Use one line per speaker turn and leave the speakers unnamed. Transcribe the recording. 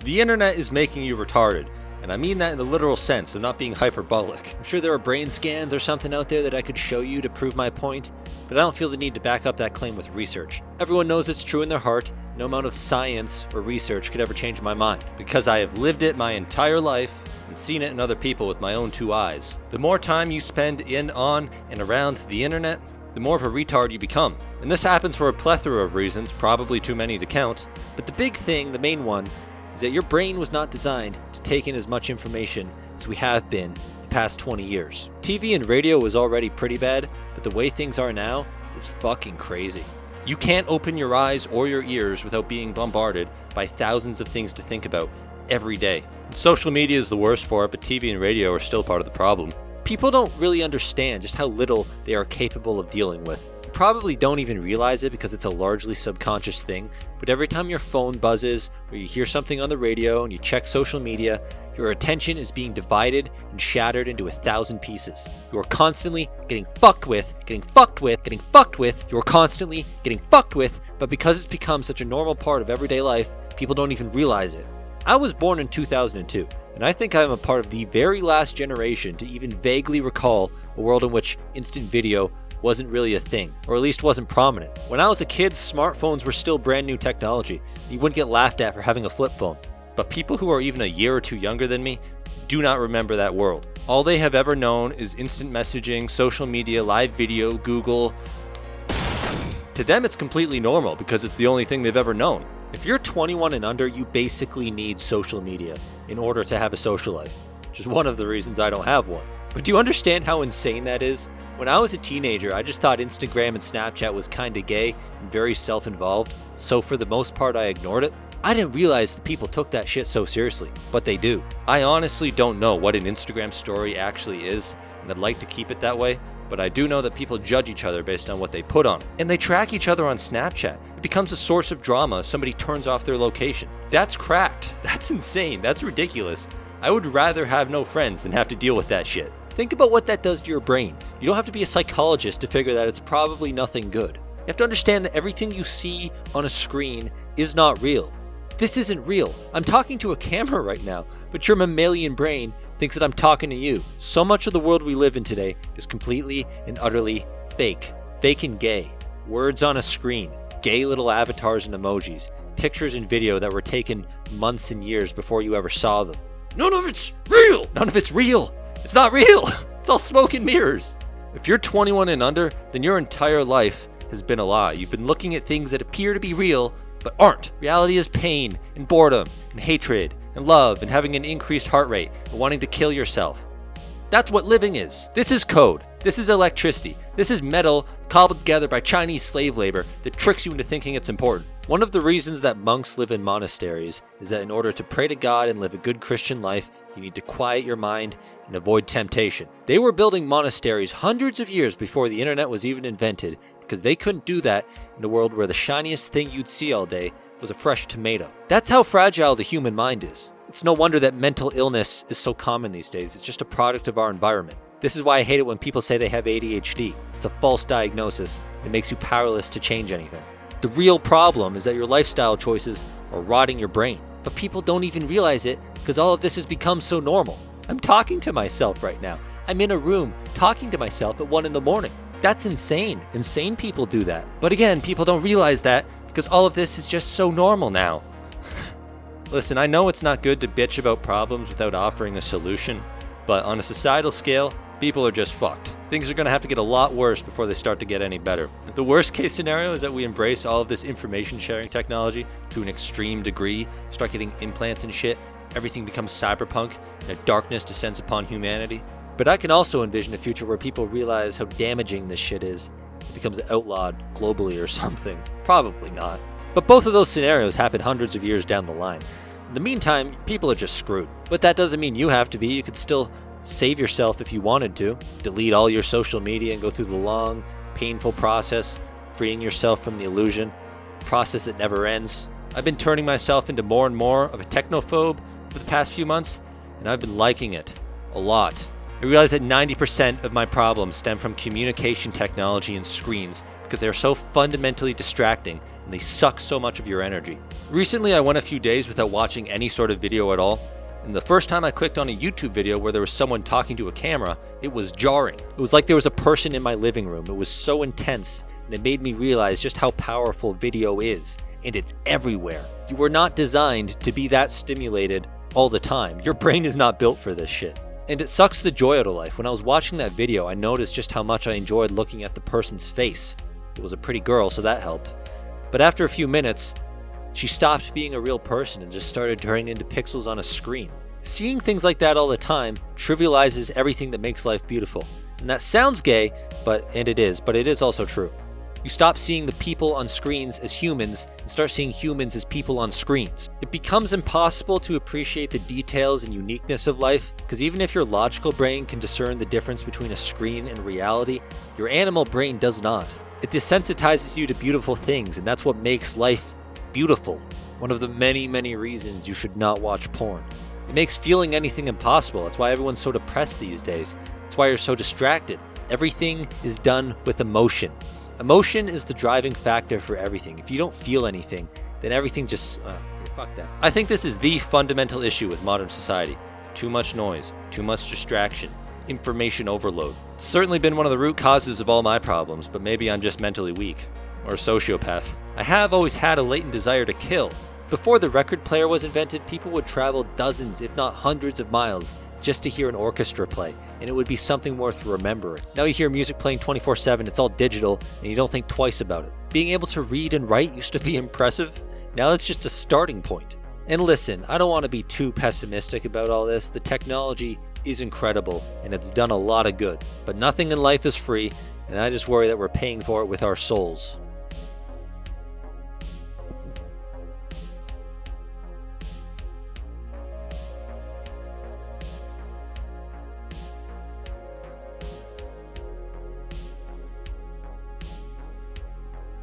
The internet is making you retarded, and I mean that in the literal sense of not being hyperbolic. I'm sure there are brain scans or something out there that I could show you to prove my point, but I don't feel the need to back up that claim with research. Everyone knows it's true in their heart. No amount of science or research could ever change my mind, because I have lived it my entire life and seen it in other people with my own two eyes. The more time you spend in, on, and around the internet, the more of a retard you become. And this happens for a plethora of reasons, probably too many to count, but the big thing, the main one, is that your brain was not designed to take in as much information as we have been the past 20 years. TV and radio was already pretty bad, but the way things are now is fucking crazy. You can't open your eyes or your ears without being bombarded by thousands of things to think about every day. And social media is the worst for it, but TV and radio are still part of the problem. People don't really understand just how little they are capable of dealing with. You probably don't even realize it because it's a largely subconscious thing, but every time your phone buzzes or you hear something on the radio and you check social media, your attention is being divided and shattered into 1,000 pieces. You are constantly getting fucked with, getting fucked with, getting fucked with. You are constantly getting fucked with, but because it's become such a normal part of everyday life, people don't even realize it. I was born in 2002, and I think I'm a part of the very last generation to even vaguely recall a world in which instant video wasn't really a thing, or at least wasn't prominent. When I was a kid, smartphones were still brand new technology. You wouldn't get laughed at for having a flip phone. But people who are even a year or two younger than me do not remember that world. All they have ever known is instant messaging, social media, live video, Google. To them, it's completely normal because it's the only thing they've ever known. If you're 21 and under, you basically need social media in order to have a social life, which is one of the reasons I don't have one. But do you understand how insane that is? When I was a teenager, I just thought Instagram and Snapchat was kinda gay and very self-involved, so for the most part I ignored it. I didn't realize that people took that shit so seriously, but they do. I honestly don't know what an Instagram story actually is, and I'd like to keep it that way, but I do know that people judge each other based on what they put on it. And they track each other on Snapchat. It becomes a source of drama if somebody turns off their location. That's cracked. That's insane. That's ridiculous. I would rather have no friends than have to deal with that shit. Think about what that does to your brain. You don't have to be a psychologist to figure that it's probably nothing good. You have to understand that everything you see on a screen is not real. This isn't real. I'm talking to a camera right now, but your mammalian brain thinks that I'm talking to you. So much of the world we live in today is completely and utterly fake. Fake and gay. Words on a screen. Gay little avatars and emojis. Pictures and video that were taken months and years before you ever saw them. None of it's real! None of it's real! It's not real! It's all smoke and mirrors. If you're 21 and under, then your entire life has been a lie. You've been looking at things that appear to be real, but aren't. Reality is pain, and boredom, and hatred, and love, and having an increased heart rate, and wanting to kill yourself. That's what living is. This is code. This is electricity. This is metal cobbled together by Chinese slave labor that tricks you into thinking it's important. One of the reasons that monks live in monasteries is that in order to pray to God and live a good Christian life, you need to quiet your mind and avoid temptation. They were building monasteries hundreds of years before the internet was even invented because they couldn't do that in a world where the shiniest thing you'd see all day was a fresh tomato. That's how fragile the human mind is. It's no wonder that mental illness is so common these days. It's just a product of our environment. This is why I hate it when people say they have ADHD. It's a false diagnosis. It makes you powerless to change anything. The real problem is that your lifestyle choices are rotting your brain. But people don't even realize it because all of this has become so normal. I'm talking to myself right now. I'm in a room talking to myself at 1 a.m. That's insane. Insane people do that. But again, people don't realize that because all of this is just so normal now. Listen, I know it's not good to bitch about problems without offering a solution, but on a societal scale, people are just fucked. Things are going to have to get a lot worse before they start to get any better. The worst case scenario is that we embrace all of this information sharing technology to an extreme degree, start getting implants and shit. Everything becomes cyberpunk, and a darkness descends upon humanity. But I can also envision a future where people realize how damaging this shit is. It becomes outlawed globally or something. Probably not. But both of those scenarios happen hundreds of years down the line. In the meantime, people are just screwed. But that doesn't mean you have to be. You could still save yourself if you wanted to. Delete all your social media and go through the long, painful process, freeing yourself from the illusion. A process that never ends. I've been turning myself into more and more of a technophobe for the past few months, and I've been liking it a lot. I realize that 90% of my problems stem from communication technology and screens because they are so fundamentally distracting and they suck so much of your energy. Recently, I went a few days without watching any sort of video at all, and the first time I clicked on a YouTube video where there was someone talking to a camera, it was jarring. It was like there was a person in my living room. It was so intense, and it made me realize just how powerful video is, and it's everywhere. You were not designed to be that stimulated all the time. Your brain is not built for this shit. And it sucks the joy out of life. When I was watching that video, I noticed just how much I enjoyed looking at the person's face. It was a pretty girl, so that helped. But after a few minutes, she stopped being a real person and just started turning into pixels on a screen. Seeing things like that all the time trivializes everything that makes life beautiful. And that sounds gay, but it is also true. You stop seeing the people on screens as humans and start seeing humans as people on screens. It becomes impossible to appreciate the details and uniqueness of life, because even if your logical brain can discern the difference between a screen and reality, your animal brain does not. It desensitizes you to beautiful things, and that's what makes life beautiful. One of the many, many reasons you should not watch porn. It makes feeling anything impossible. That's why everyone's so depressed these days. That's why you're so distracted. Everything is done with emotion. Emotion is the driving factor for everything. If you don't feel anything, then everything just, fuck that. I think this is the fundamental issue with modern society. Too much noise, too much distraction, information overload. It's certainly been one of the root causes of all my problems, but maybe I'm just mentally weak. Or a sociopath. I have always had a latent desire to kill. Before the record player was invented, people would travel dozens, if not hundreds of miles just to hear an orchestra play, and it would be something worth remembering. Now you hear music playing 24/7, it's all digital, and you don't think twice about it. Being able to read and write used to be impressive. Now it's just a starting point. And listen, I don't want to be too pessimistic about all this. The technology is incredible, and it's done a lot of good. But nothing in life is free, and I just worry that we're paying for it with our souls.